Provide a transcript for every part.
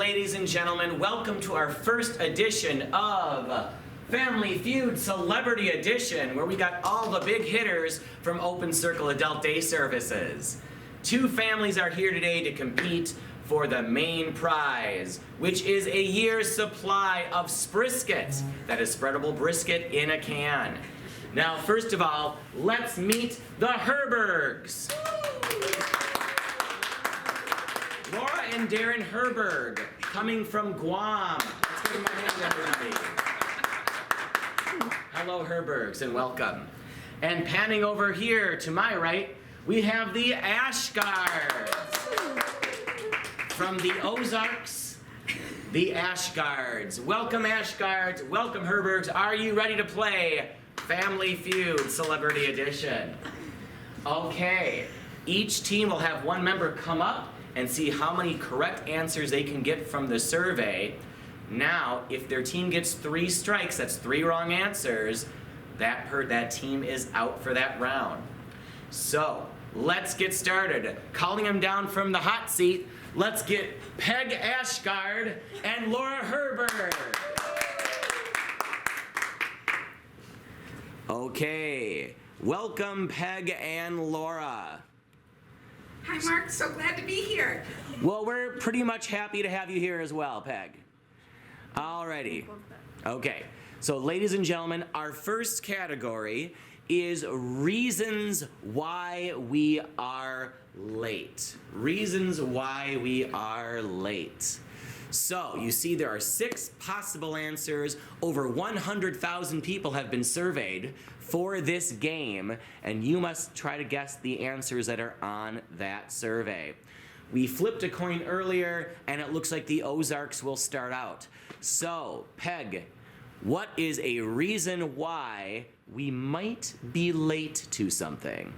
ladies and gentlemen. Welcome to our first edition of Family Feud Celebrity Edition, where we got all the big hitters from Open Circle Adult Day Services. Two families are here today to compete for the main prize, which is a year's supply of Spriskets, that is spreadable brisket in a can. Now, first of all, let's meet the Herbergs. Laura and Darren Herberg, coming from Guam. Let's give them a hand, everybody. Hello, Herbergs, and welcome. And panning over here to my right, we have the Ashgards. From the Ozarks, the Ashgards. Welcome, Ashgards. Welcome, Herbergs. Are you ready to play Family Feud Celebrity Edition? Okay. Each team will have one member come up and see how many correct answers they can get from the survey. Now, if their team gets 3 strikes, that's 3 wrong answers, that team is out for that round. So, let's get started. Calling them down from the hot seat, let's get Peg Ashgard and Laura Herberg. Okay, welcome Peg and Laura. Hi, Mark. So glad to be here. Well, we're pretty much happy to have you here as well, Peg. Alrighty. Okay, so ladies and gentlemen, our first category is reasons why we are late. Reasons why we are late. So, you see there are 6 possible answers. Over 100,000 people have been surveyed for this game, and you must try to guess the answers that are on that survey. We flipped a coin earlier, and it looks like the Ozarks will start out. So, Peg, what is a reason why we might be late to something?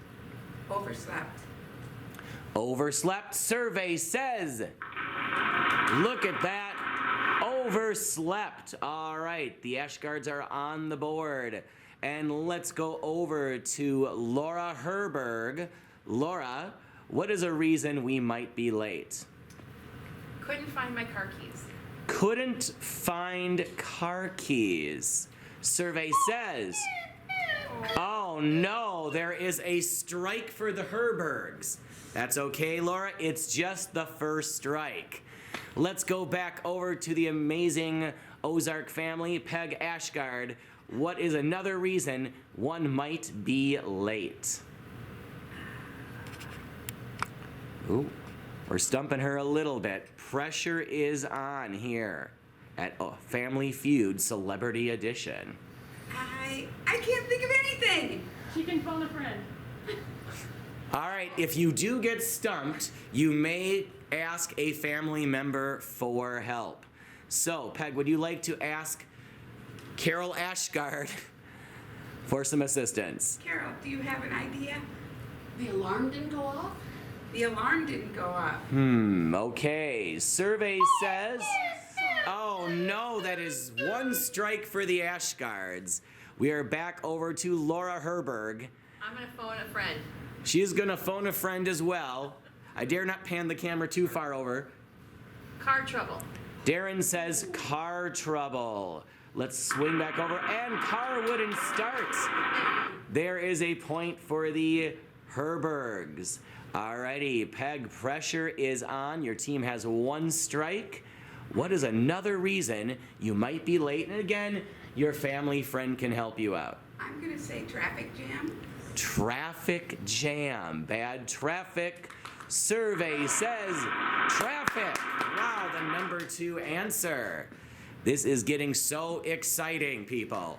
Overslept. Overslept. Survey says, look at that, overslept. All right, the Ashgards are on the board. And let's go over to Laura Herberg. Laura, what is a reason we might be late? Couldn't find my car keys. Couldn't find car keys. Survey says, oh no, there is a strike for the Herbergs. That's okay, Laura, it's just the first strike. Let's go back over to the amazing Ozark family, Peg Ashgard. What is another reason one might be late? Ooh, we're stumping her a little bit. Pressure is on here at Family Feud Celebrity Edition. I can't think of anything. She can phone a friend. All right, if you do get stumped, you may ask a family member for help. So, Peg, would you like to ask Carol Ashgard for some assistance? Carol, do you have an idea? The alarm didn't go off? The alarm didn't go off. Okay. Survey says, oh no, that is 1 strike for the Ashgards. We are back over to Laura Herberg. I'm gonna phone a friend. She is gonna phone a friend as well. I dare not pan the camera too far over. Car trouble. Darren says car trouble. Let's swing back over, and car wouldn't start. There is a point for the Herbergs. Alrighty, Peg, pressure is on. Your team has 1 strike. What is another reason you might be late? And again, your family friend can help you out. I'm going to say traffic jam. Traffic jam. Bad traffic. Survey says traffic. Wow, the number 2 answer. This is getting so exciting, people.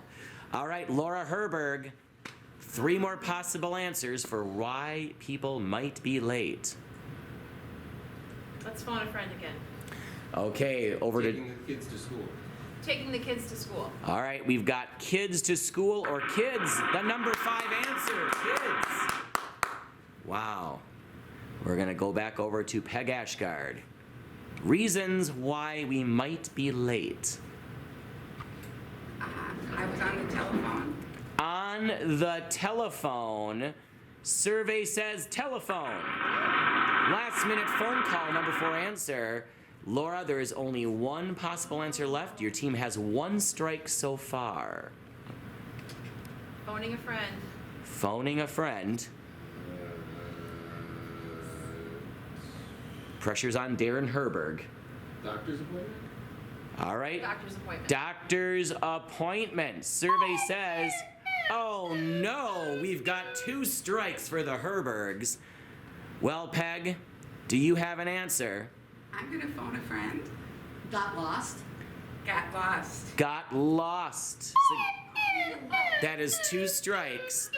All right, Laura Herberg, 3 more possible answers for why people might be late. Let's phone a friend again. Okay, over Taking the kids to school. Taking the kids to school. All right, we've got kids to school or kids. The number 5 answer, kids. Wow. We're going to go back over to Peg Ashgard. Reasons why we might be late. I was on the telephone. On the telephone. Survey says telephone. Last minute phone call, number 4 answer. Laura, there is only one possible answer left. Your team has 1 strike so far. Phoning a friend. Phoning a friend. Pressure's on Darren Herberg. Doctor's appointment? All right. Doctor's appointment. Doctor's appointment. Survey says, oh no, we've got 2 strikes for the Herbergs. Well, Peg, do you have an answer? I'm gonna phone a friend. Got lost. Got lost. Got lost. So that is 2 strikes.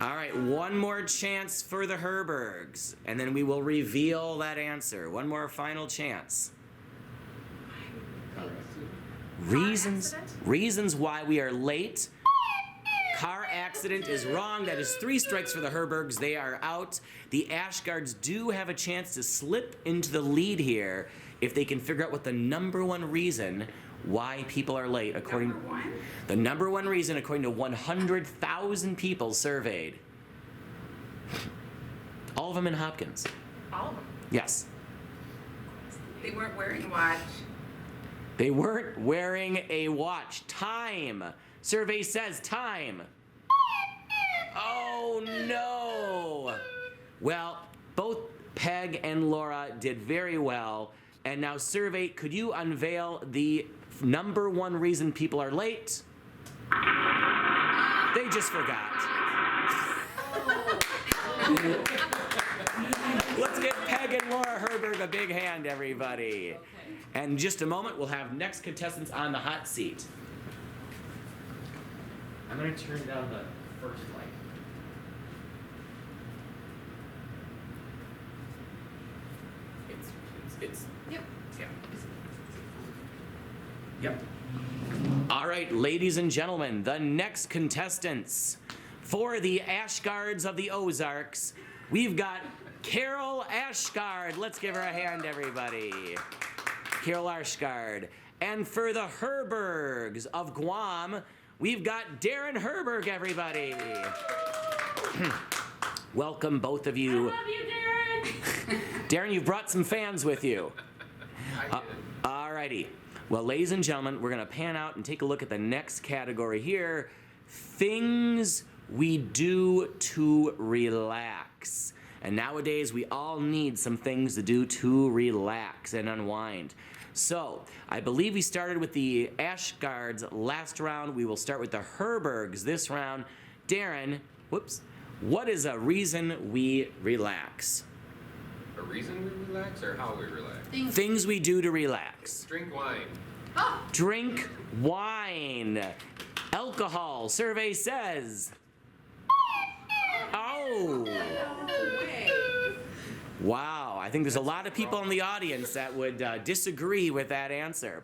All right, 1 more chance for the Herbergs, and then we will reveal that answer. 1 more final chance. Reasons why we are late. Car accident is wrong. That is 3 strikes for the Herbergs. They are out. The Ashgards do have a chance to slip into the lead here if they can figure out what the number 1 reason why people are late, according Number 1? the number 1 reason according to 100,000 people surveyed. All of them in Hopkins. All of them. Yes. They weren't wearing a watch. They weren't wearing a watch. Time. Survey says time. Oh no. Well, both Peg and Laura did very well. And now, Survey, could you unveil the number 1 reason people are late? They just forgot. Let's give Peg and Laura Herberg a big hand, everybody. Okay. And in just a moment, we'll have next contestants on the hot seat. I'm going to turn down the first light. It's Yep. Yep. All right, ladies and gentlemen, the next contestants for the Ashgards of the Ozarks, we've got Carol Ashgard. Let's give her a hand, everybody. Carol Ashgard. And for the Herbergs of Guam, we've got Darren Herberg, everybody. Welcome, both of you. I love you, Darren. Darren, you've brought some fans with you. I did. Alrighty. Well, ladies and gentlemen, we're going to pan out and take a look at the next category here. Things we do to relax. And nowadays, we all need some things to do to relax and unwind. So, I believe we started with the Ashgards last round. We will start with the Herbergs this round. Darren, what is a reason we relax? A reason we relax or how we relax? Things we do to relax. Drink wine. Oh, Drink wine. Alcohol, survey says. Oh. No way. Wow, I think there's a lot of people in the audience that would disagree with that answer.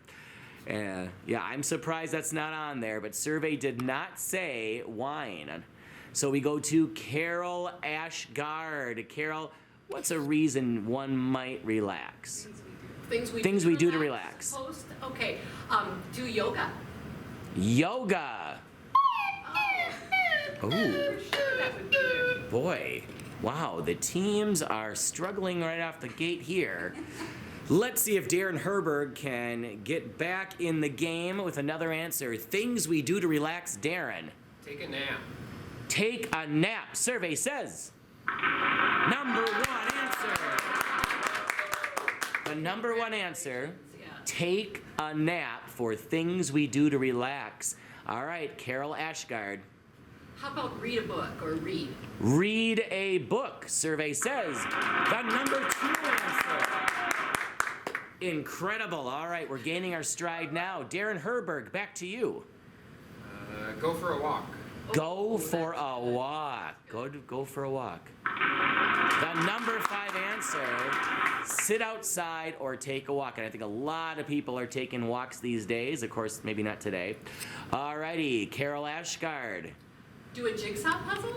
Yeah, I'm surprised that's not on there, but survey did not say wine. So we go to Carol Ashgard. Carol, what's a reason one might relax? Things we do to relax. Okay. Do yoga. Yoga. Oh. Ooh, Sure, that would be there. boy. Wow, the teams are struggling right off the gate here. Let's see if Darren Herberg can get back in the game with another answer. Things we do to relax, Darren. Take a nap. Take a nap, survey says. Number 1 answer. The number 1 answer, Yeah. take a nap for things we do to relax. All right, Carol Ashgard. How about read a book or read? Read a book, survey says. The number 2 answer. Incredible. All right, we're gaining our stride now. Darren Herberg, back to you. Go for a walk. Go for a walk. Go for a walk. The number 5 answer, sit outside or take a walk. And I think a lot of people are taking walks these days. Of course, maybe not today. Alrighty, Carol Ashgard. Do a jigsaw puzzle?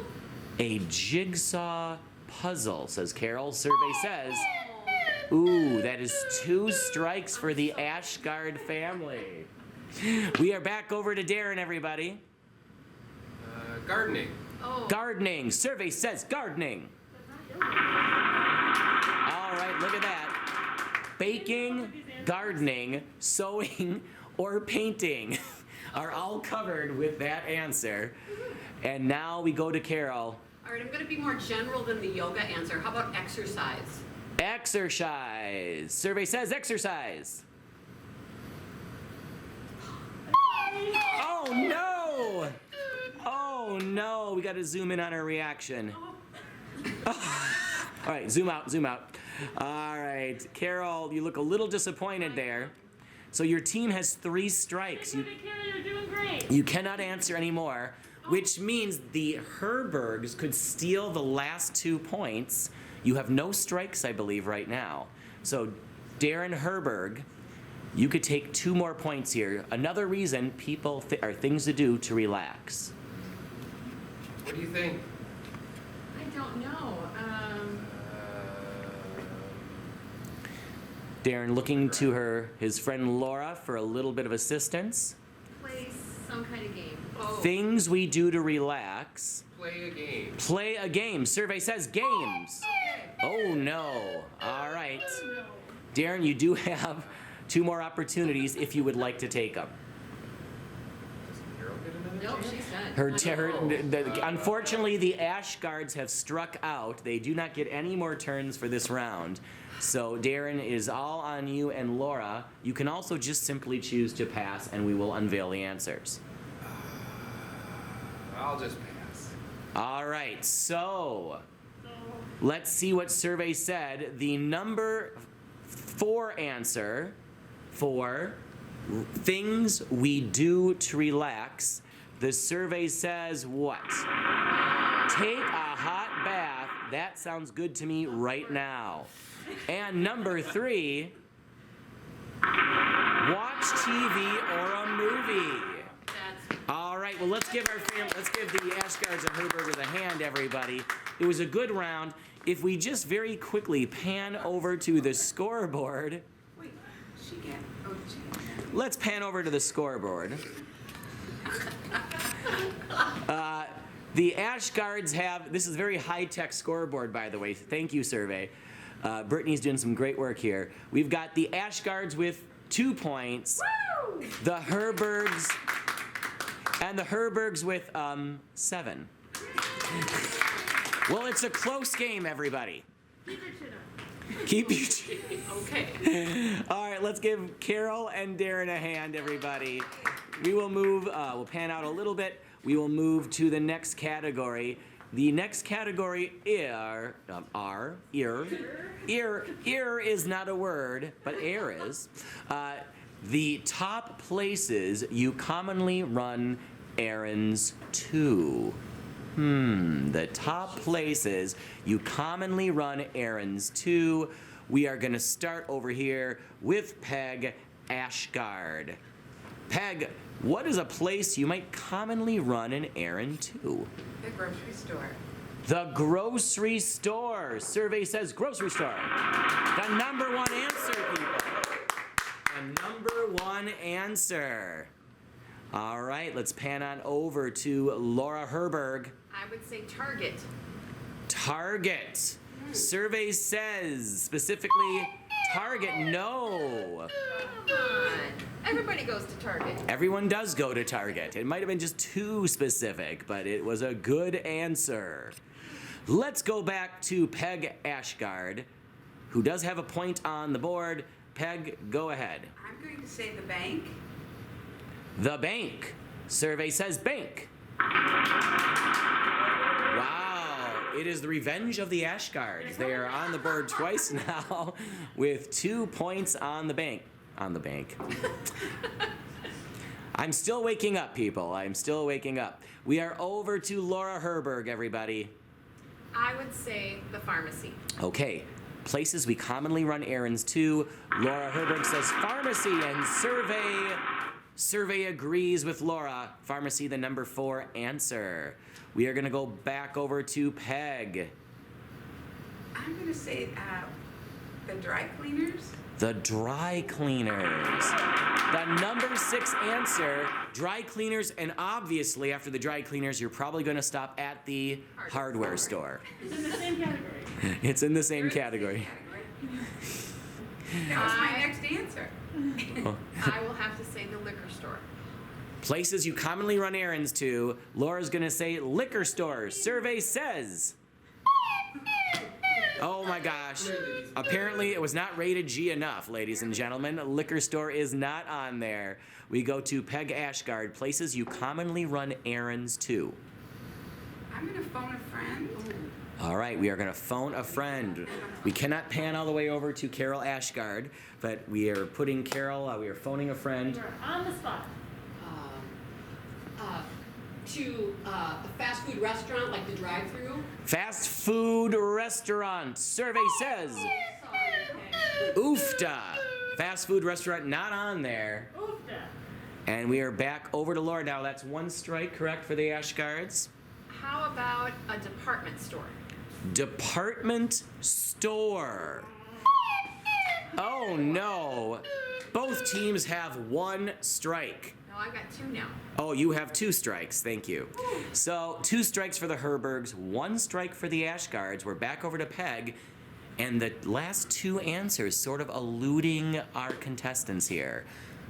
A jigsaw puzzle, says Carol. Survey says. Ooh, that is 2 strikes for the Ashgard family. We are back over to Darren, everybody. Gardening. Oh. Gardening. Survey says gardening. All right, look at that. Baking, gardening, sewing, or painting are all covered with that answer. And now we go to Carol. All right, I'm going to be more general than the yoga answer. How about exercise? Exercise. Survey says exercise. Oh no! Oh no, we got to zoom in on our reaction. All right, zoom out, zoom out. All right, Carol, you look a little disappointed there. So your team has 3 strikes. You're doing great. You cannot answer anymore, which means the Herbergs could steal the last 2 points. You have no strikes, I believe, right now. So Darren Herberg, you could take 2 more points here. Another reason people are things to do to relax. What do you think? I don't know. Darren looking to his friend Laura for a little bit of assistance. Play some kind of game. Oh, Things we do to relax. Play a game. Play a game. Survey says games. Oh no. All right. Darren, you do have 2 more opportunities if you would like to take them. Doesn't Carol get another nope, chance? she's done. Unfortunately, the Ash Guards have struck out. They do not get any more turns for this round. So Darren, it is all on you and Laura. You can also just simply choose to pass, and we will unveil the answers. I'll just pass. All right, so let's see what survey said. The number 4 answer for things we do to relax. The survey says what? Take a hot bath. That sounds good to me right now. And number 3, watch TV or a movie. That's All right, well, let's give the Ash Guards and Herbergers a hand, everybody. It was a good round. If we just very quickly pan over to the scoreboard, Wait, she get, oh, she let's pan over to the scoreboard. The Ash Guards have, this is a very high-tech scoreboard, by the way. Thank you, survey. Brittany's doing some great work here. We've got the Ash Guards with 2 points. Woo! The Herbergs with 7. Well, it's a close game, everybody. Keep your chin up. Keep your chin. okay. All right, let's give Carol and Darren a hand, everybody. We will move, we'll pan out a little bit. We will move to the next category. The next category ear is not a word, but air is. The top places you commonly run errands to. The top places you commonly run errands to. We are going to start over here with Peg Ashgard. Peg, what is a place you might commonly run an errand to? the grocery store. The grocery store. Survey says grocery store. The number 1 answer, people. The number 1 answer. All right, let's pan on over to Laura Herberg. I would say Target. Target. Survey says specifically Target. No. Come on. Everybody goes to Target. Everyone does go to Target. It might have been just too specific, but it was a good answer. Let's go back to Peg Ashgard, who does have a point on the board. Peg, go ahead. I'm going to say the bank. The bank. Survey says bank. Wow. It is the revenge of the Ashgards. They are on the board twice now with 2 points on the bank. On the bank. I'm still waking up, people. I'm still waking up. We are over to Laura Herberg, everybody. I would say the pharmacy. Okay. Places we commonly run errands to. Laura Herberg says pharmacy, and survey agrees with Laura. Pharmacy, the number 4 answer. We are going to go back over to Peg. I'm going to say the dry cleaners. The dry cleaners. The number 6 answer, dry cleaners, and obviously after the dry cleaners, you're probably going to stop at the hardware store. It's in the same category. It's in the same category. That was my next answer. I will have to say the liquor store. Places you commonly run errands to. Laura's gonna say liquor stores. Survey says. Oh my gosh. Apparently it was not rated G enough, ladies and gentlemen. Liquor store is not on there. We go to Peg Ashgard. Places you commonly run errands to. I'm gonna phone a friend. All right, we are going to phone a friend. We cannot pan all the way over to Carol Ashgard, but we are putting Carol, we are phoning a friend. You're on the spot. To a fast food restaurant like the drive-through. Fast food restaurant. Survey says. Sorry. Okay. Oofta. Fast food restaurant not on there. Oofda. And we are back over to Laura now. That's one strike, correct, for the Ashgards? How about a department store? Department store. Oh no. Both teams have one strike. No, I've got two now. Oh, you have two strikes. Thank you. So, two strikes for the Herbergs, one strike for the Ashgards. We're back over to Peg. And the last two answers sort of eluding our contestants here.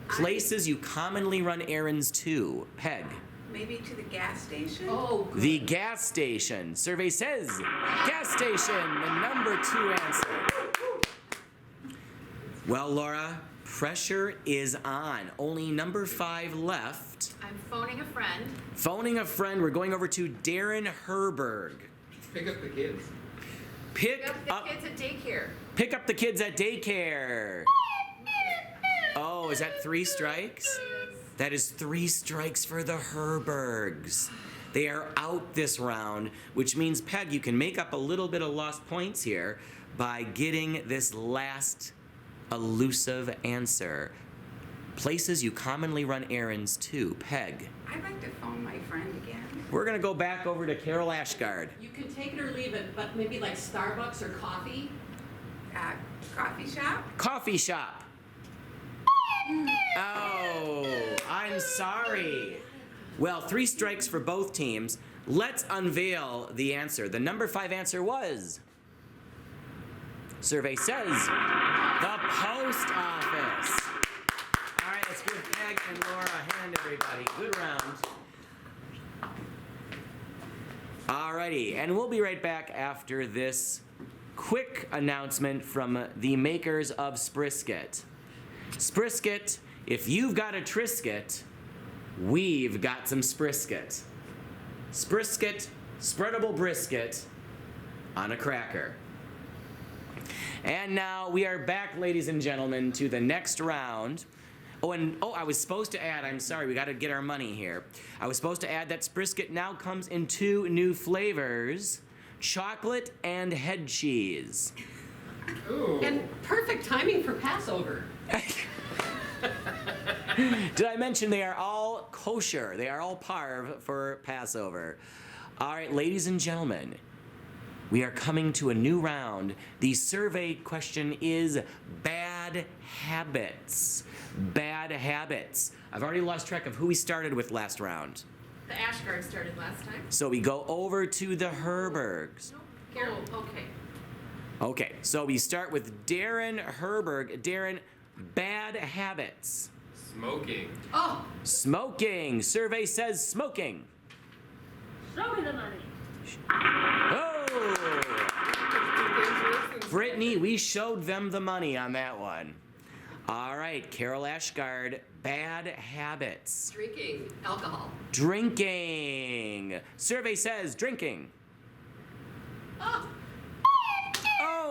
Places you commonly run errands to. Peg. Maybe to the gas station? Oh, good. The gas station. Survey says gas station, the number 2 answer. Well, Laura, pressure is on. Only number 5 left. I'm phoning a friend. Phoning a friend, we're going over to Darren Herberg. Pick up the kids. Pick Pick up the kids at daycare. Pick up the kids at daycare. Oh, is that 3 strikes? That is 3 strikes for the Herbergs. They are out this round, which means, Peg, you can make up a little bit of lost points here by getting this last elusive answer. Places you commonly run errands to. Peg. I'd like to phone my friend again. We're going to go back over to Carol Ashgard. You can take it or leave it, but maybe like Starbucks or coffee. Coffee shop? Coffee shop. Oh, I'm sorry. Well, 3 strikes for both teams. Let's unveil the answer. The number 5 answer was. Survey says the post office. All right, let's give Peg and Laura a hand, everybody. Good round. Alrighty, and we'll be right back after this quick announcement from the makers of Sprisket. Sprisket, if you've got a Trisket, we've got some Sprisket. Sprisket, spreadable brisket on a cracker. And now we are back, ladies and gentlemen, to the next round. I was supposed to add, I'm sorry, we got to get our money here. I was supposed to add that Sprisket now comes in 2 new flavors, chocolate and head cheese. Ooh. And perfect timing for Passover. Did I mention they are all kosher? They are all parv for Passover. All right, ladies and gentlemen, we are coming to a new round. The survey question is bad habits. Bad habits. I've already lost track of who we started with last round. The Ashgard started last time. So we go over to the Herbergs. Carol, okay. Okay, so we start with Darren Herberg. Darren, bad habits. Smoking. Oh, Smoking. Survey says smoking. Show me the money. Oh! Brittany, we showed them the money on that one. All right, Carol Ashgard, bad habits. drinking alcohol. Drinking. Survey says drinking. Oh,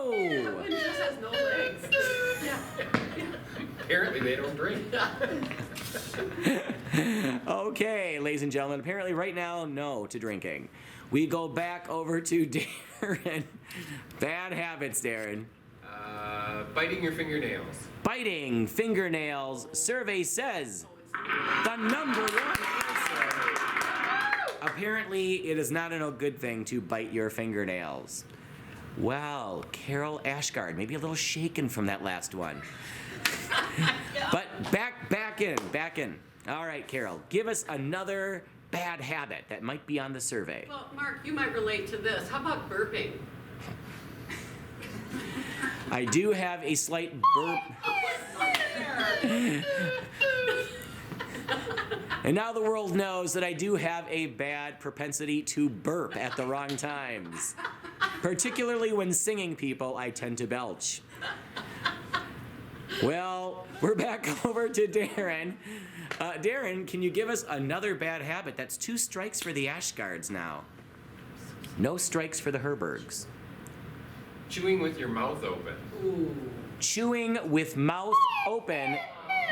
Oh! it just has no legs. Apparently they don't drink. Okay, ladies and gentlemen, apparently right now, no to drinking. We go back over to Darren. Bad habits, Darren. Biting your fingernails. Biting fingernails. Survey says the number 1 answer. Apparently, it is not a good thing to bite your fingernails. Well, Carol Ashgard, maybe a little shaken from that last one. But back in. All right, Carol, give us another bad habit that might be on the survey. Well, Mark, you might relate to this. How about burping? I do have a slight burp. And now the world knows that I do have a bad propensity to burp at the wrong times. Particularly when singing people, I tend to belch. Well, we're back over to Darren. Darren, can you give us another bad habit? That's 2 strikes for the Ashgards now. No strikes for the Herbergs. Chewing with your mouth open. Ooh. Chewing with mouth open,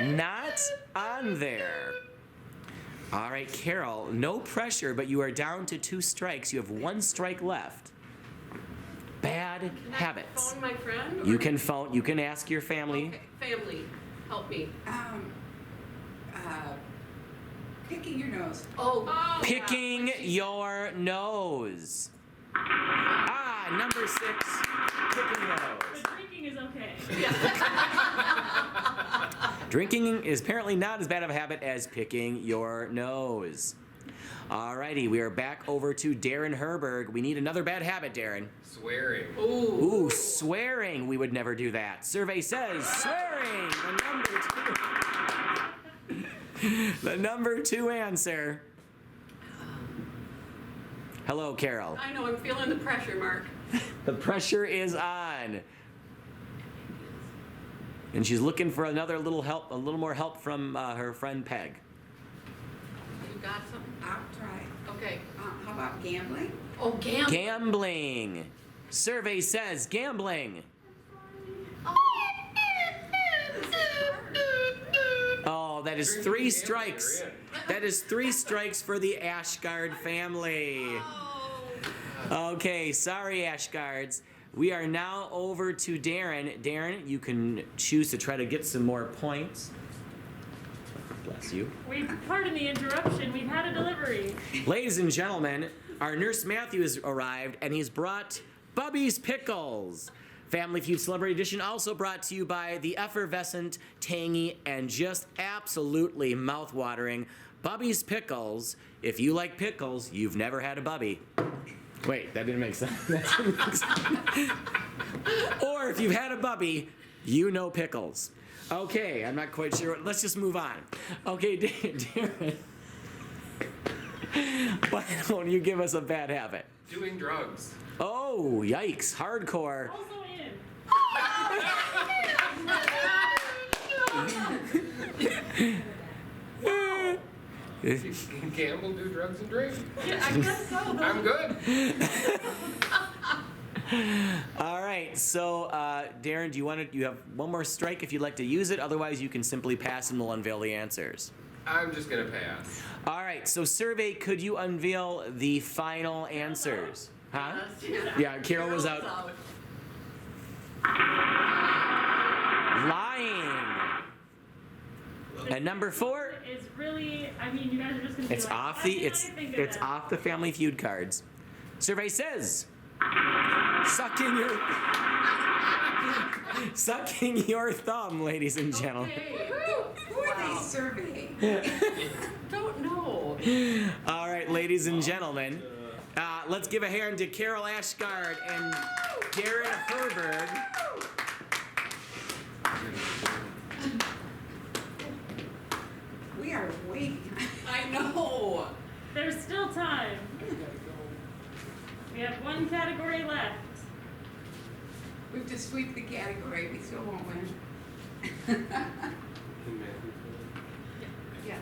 not on there. All right, Carol, no pressure, but you are down to 2 strikes. You have 1 strike left. Bad Can I habits. phone my friend? You can phone, you can ask your family. Okay, family, help me. Picking your nose. Oh. Picking yeah, your nose. Ah, number 6, picking nose. But drinking is okay. Drinking is apparently not as bad of a habit as picking your nose. Alrighty, we are back over to Darren Herberg. We need another bad habit, Darren. Swearing. Ooh, swearing. We would never do that. Survey says swearing. The number 2 answer. Hello, Carol. I know, I'm feeling the pressure, Mark. The pressure is on. And she's looking for another little help, a little more help from her friend Peg. You got something? I'll try. Okay. How about gambling? Oh, gambling. Gambling. Survey says gambling. Oh, that is 3 strikes. That is 3 strikes for the Ashgard family. Okay, sorry, Ashgards. We are now over to Darren. Darren, you can choose to try to get some more points. Bless you. Pardon the interruption, we've had a delivery. Ladies and gentlemen, our nurse Matthew has arrived, and he's brought Bubby's Pickles. Family Feud Celebrity Edition also brought to you by the effervescent, tangy, and just absolutely mouth-watering Bubby's Pickles. If you like pickles, you've never had a Bubby. Wait, that didn't make sense. That didn't make sense. Or if you've had a Bubby, you know pickles. Okay, I'm not quite sure. Let's just move on. Okay, Darren. Why don't you give us a bad habit? Doing drugs. Oh, yikes. Hardcore. Also in. Gamble, do drugs, and drink. Yeah, I guess so. I'm good. All right, so Darren, do you want to? You have 1 more strike if you'd like to use it. Otherwise, you can simply pass and we'll unveil the answers. I'm just gonna pass. All right, so survey, could you unveil the final answers? Huh? Yes. Yeah, Carol was out. Lying. And number 4, It's really, I mean, you guys are just gonna be it's like, off why the didn't it's I think of it's that? off the Family Feud cards. Survey says sucking your thumb, ladies and gentlemen. Okay. Who are they surveying? Don't know. All right, ladies and gentlemen, let's give a hand to Carol Ashgard and Darren Herberg. We are waiting. I know. There's still time. We have 1 category left. We have to sweep the category. We still won't win. Yeah.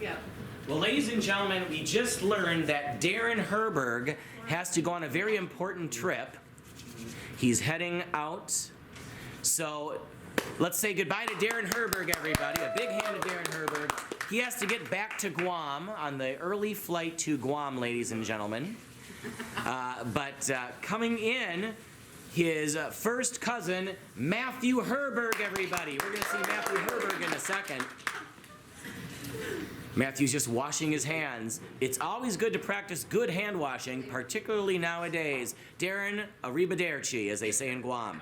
Yeah. Well, ladies and gentlemen, we just learned that Darren Herberg has to go on a very important trip. He's heading out. So let's say goodbye to Darren Herberg, everybody. A big hand to Darren Herberg. He has to get back to Guam on the early flight to Guam, ladies and gentlemen. But coming in, his first cousin, Matthew Herberg, everybody. We're going to see Matthew Herberg in a second. Matthew's just washing his hands. It's always good to practice good hand washing, particularly nowadays. Darren, arrivederci, as they say in Guam.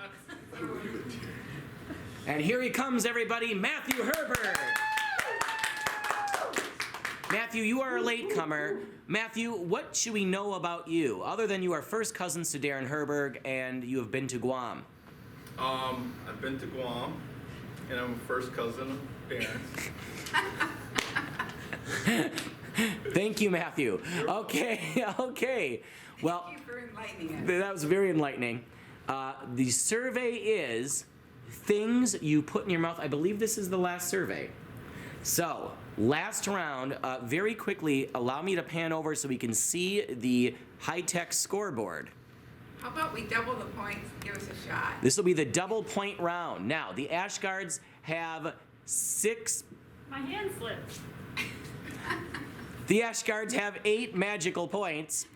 And here he comes, everybody, Matthew Herberg. Matthew, you are a latecomer. Matthew, what should we know about you, other than you are first cousins to Darren Herberg and you have been to Guam? I've been to Guam, and I'm a first cousin of parents. Thank you, Matthew. Okay, okay. Well, Thank you for enlightening us. that was very enlightening. The survey is things you put in your mouth. I believe this is the last survey. So, last round, very quickly, allow me to pan over so we can see the high-tech scoreboard. How about we double the points, give us a shot? This will be the double point round. Now, the Ashguards have 6. My hand slipped. The Ashguards have 8 magical points.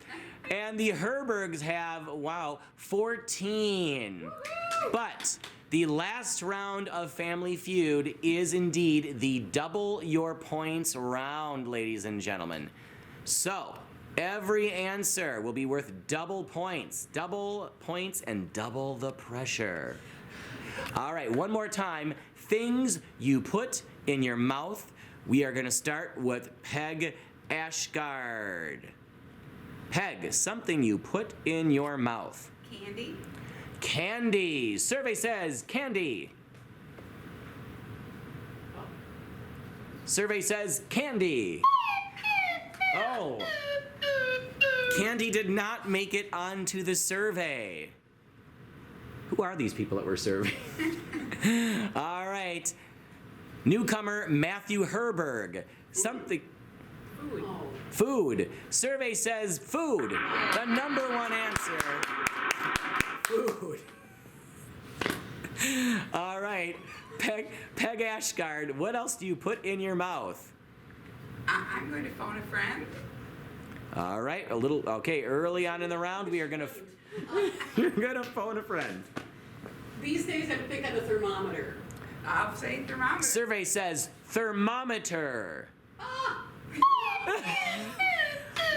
And the Herbergs have, 14. But the last round of Family Feud is indeed the double your points round, ladies and gentlemen. So, every answer will be worth double points and double the pressure. All right, one more time. Things you put in your mouth. We are going to start with Peg Ashgard. Peg, something you put in your mouth. Candy? Candy. Survey says candy. Survey says candy. Oh. Candy did not make it onto the survey. Who are these people that we're surveying? All right. Newcomer Matthew Herberg. Something. Food. Food. Survey says food. The number one answer. Food. All right. Peg Ashgard, what else do you put in your mouth? I'm going to phone a friend. All right. Okay, early on in the round, we are going to you're going to phone a friend. These days I pick up a thermometer. I'll say thermometer. Survey says thermometer.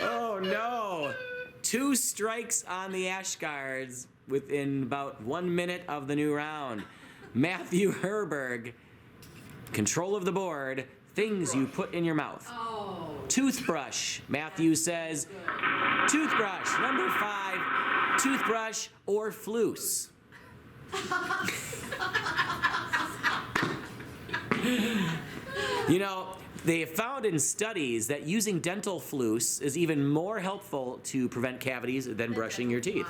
Oh no. 2 strikes on the Ashguards within about 1 minute of the new round. Matthew Herberg, control of the board, things you put in your mouth. Oh. Toothbrush. Matthew says toothbrush. Number 5, toothbrush or floose. You know, they have found in studies that using dental floss is even more helpful to prevent cavities than brushing your teeth.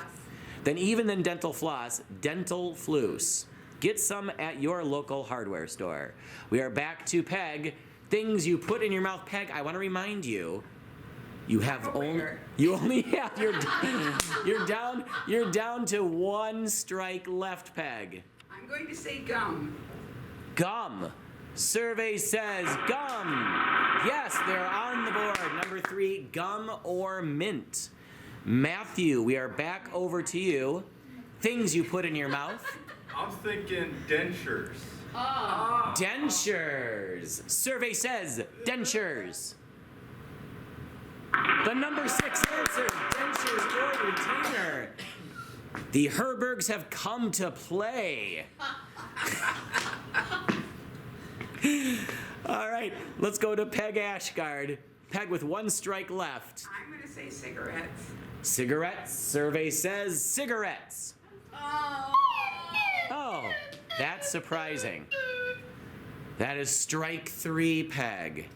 Than dental floss, dental floss. Get some at your local hardware store. We are back to Peg. Things you put in your mouth. Peg, I want to remind you, you only have you're down to 1 strike left, Peg. I'm going to say gum. Gum. Survey says gum. Yes, they're on the board. Number 3, gum or mint. Matthew, we are back over to you. Things you put in your mouth. I'm thinking dentures. Oh. Dentures. Survey says dentures. The number 6 answer, dentures or retainer. The Herbergs have come to play. All right, let's go to Peg Ashgard. Peg with 1 strike left. I'm going to say cigarettes. Cigarettes. Survey says cigarettes. Oh. Oh, that's surprising. That is strike 3, Peg.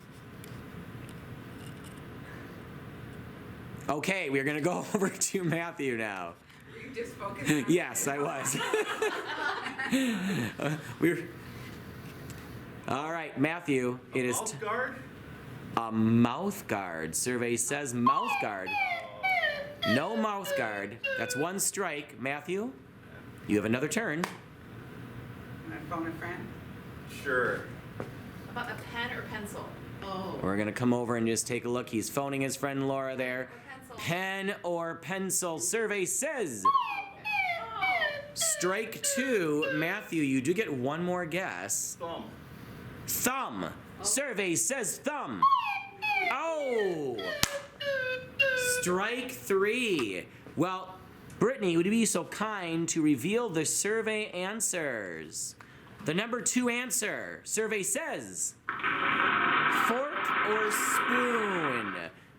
Okay, we're going to go over to Matthew now. Were you just focusing on Yes, I was. All right, Matthew, it is Mouth guard? a mouth guard. Survey says mouth guard. No mouth guard. That's 1 strike. Matthew, you have another turn. I'm going to phone a friend. Sure. About a pen or pencil? Oh. We're going to come over and just take a look. He's phoning his friend Laura there. Pencil. Pen or pencil. Survey says strike 2. Matthew, you do get 1 more guess. Thumb. Thumb. Survey says thumb. Oh! Strike 3. Well, Brittany, would you be so kind to reveal the survey answers? The number 2 answer. Survey says fork or spoon.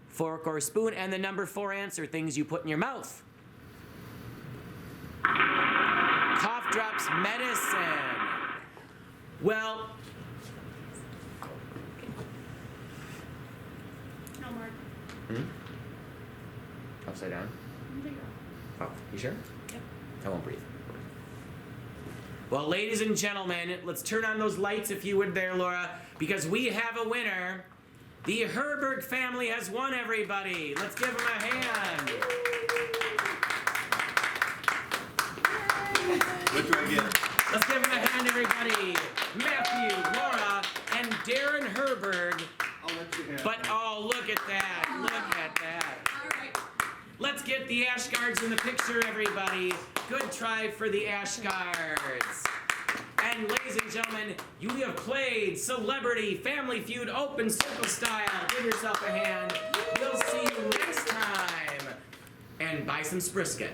Fork or spoon. And the number 4 answer, things you put in your mouth. Cough drops medicine. Well, No, Mark. upside down. There you go. Oh, you sure? Yep. I won't breathe. Well, ladies and gentlemen, let's turn on those lights if you would there, Laura, because we have a winner. The Herberg family has won, everybody. Let's give them a hand. What do I get? Let's give them a hand, everybody. Matthew, Laura, and Darren Herberg. I'll let you have But oh, look at that. Look at that. All right. Let's get the Ashgards in the picture, everybody. Good try for the Ashgards. And ladies and gentlemen, you have played Celebrity Family Feud Open Circle Style. Give yourself a hand. We'll see you next time. And buy some Sprisket.